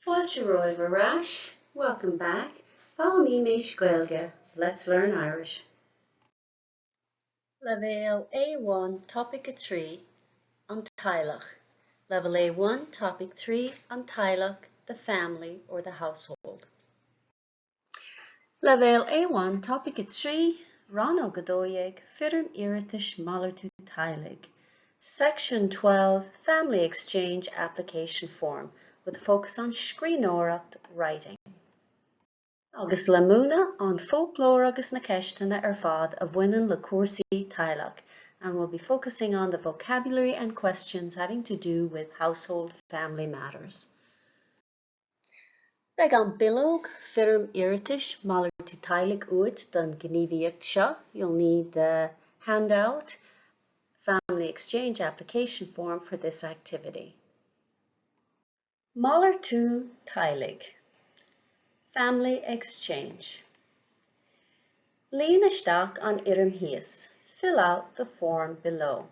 Foirm iarratais, welcome back. Follow me, Gaeilge. Let's learn Irish. Level A1, Topic 3, on Teaghlach. Level A1, Topic 3, on Teaghlach, the family or the household. Level A1, Topic 3, Rannóg Foirm iarratais Malartú Teaghlaigh. Section 12, Family Exchange Application Form, with a focus on Scríbhneoireacht writing. Agus le múna an folklore agus na ceastanna fad a bhaineann le cuasaí Teaghlach, and we'll be focusing on the vocabulary and questions having to do with household family matters. Beag an bilóg Foirm iarratais Malartú Teaghlaigh uait don gníomhaíocht seo. You'll need the handout, Family Exchange Application Form for this activity. Malartú Teaghlaigh, Family Exchange. Líon isteach an iarm thíos. Fill out the form below.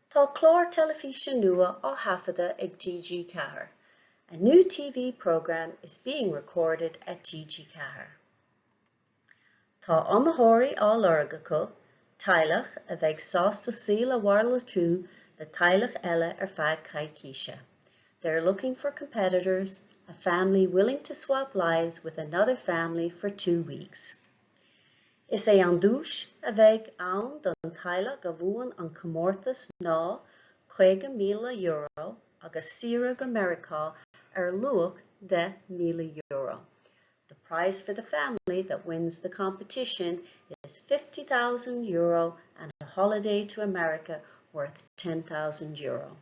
Tá clár telefíse nua á hafada ag TG4. A new TV program is being recorded at TG4. Tá amaitheoirí á lorgacha, Teaghlach a bheith Teastas Malartú the Teaghlach eile feadh caithfidh. They're looking for competitors, a family willing to swap lives with another family for 2 weeks. Is é an dúis a bheith ann don Teaghlach a bhuain an comórtas ná €50,000 agus Saoirg America luach €10,000. The prize for the family that wins the competition is €50,000 and a holiday to America worth €10,000.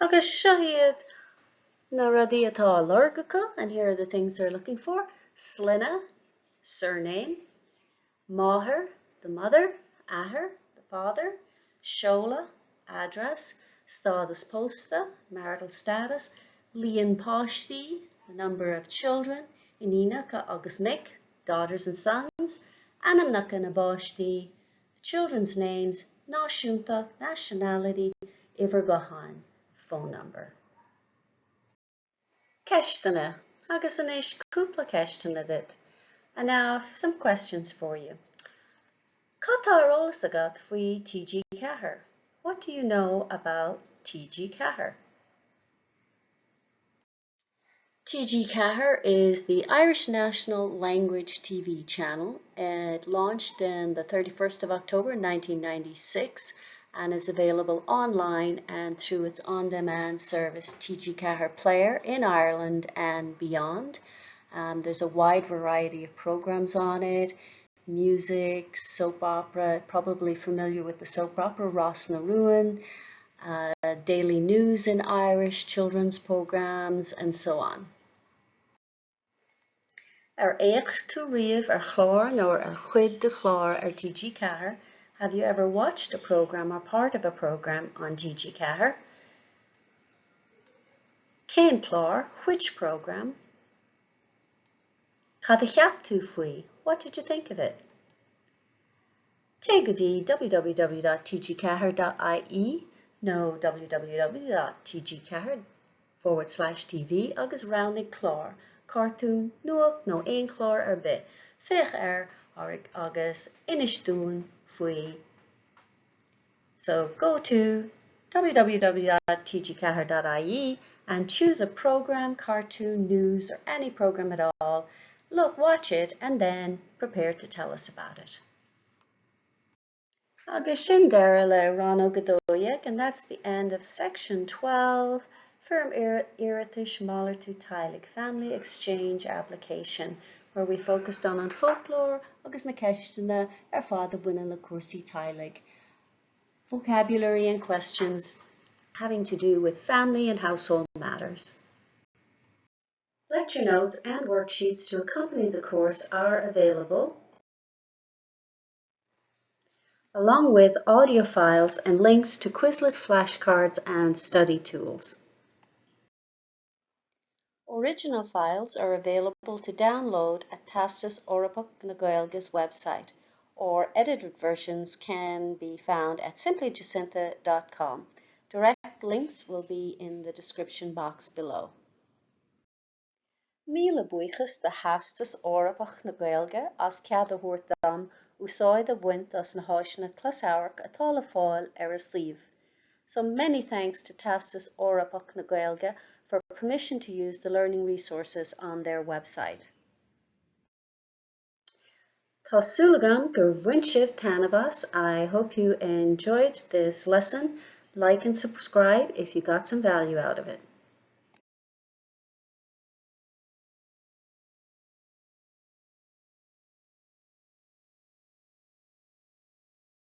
Agus siad na rudaí atá lorgacha, and here are the things they're looking for. Slina, surname. Máthair, the mother. Athair, the father. Seola, address. Stádas posta, marital status. Líon páistí, the number of children. Inínacha agus mic, daughters and sons. Anamnacha na báistí, the children's names. Náisiúnta, nationality. Ivergahan, phone number. Ceastanna, agus inis cúpla ceastanna dit. And now some questions for you. Catá rólas agat faoi TG4? What do you know about TG4? TG4 is the Irish National Language TV channel. It launched on the 31st of October 1996 and is available online and through its on-demand service TG4 Player in Ireland and beyond. There's a wide variety of programs on it: music, soap opera, probably familiar with the soap opera Ross na Ruin, daily news in Irish, children's programs, and so on. Éach tú riamh chlár nó chuid de chlár TG4. Have you ever watched a program or part of a program on TG4? Cén chlár, which program? Cad a cheap tú faoi, what did you think of it? Take the www.tg4.ie, no www.tg4.tv agus rounding chlár, cartoon, nuach no ein chlár bit, fech agus inistún faoi. So go to www.tg4.ie and choose a program, cartoon, news, or any program at all. Look, watch it, and then prepare to tell us about it. Agus sin deire le Rannóg, and that's the end of section 12, Foirm iarratais Malartú Teaghlaigh, Family Exchange Application, where we focused on folklore agus na ceastanna fad a bhaineann le cuasaí Teaghlaigh. Vocabulary and questions having to do with family and household matters. Lecture notes and worksheets to accompany the course are available, along with audio files and links to Quizlet flashcards and study tools. Original files are available to download at Teastas Eorpach na Gaeilge's website, or edited versions can be found at simplyjacinta.com. Direct links will be in the description box below. Míle buíochas de Theastas Eorpach na Gaeilge as cead a thabhairt dom úsáid a bhaint as na háiseanna closamhairc atá le fáil ar a sliomh. So many thanks to Teastas Eorpach na Gaeilge for permission to use the learning resources on their website. Tá súlagam gur bhaint sibh tanavas. I hope you enjoyed this lesson. Like and subscribe if you got some value out of it.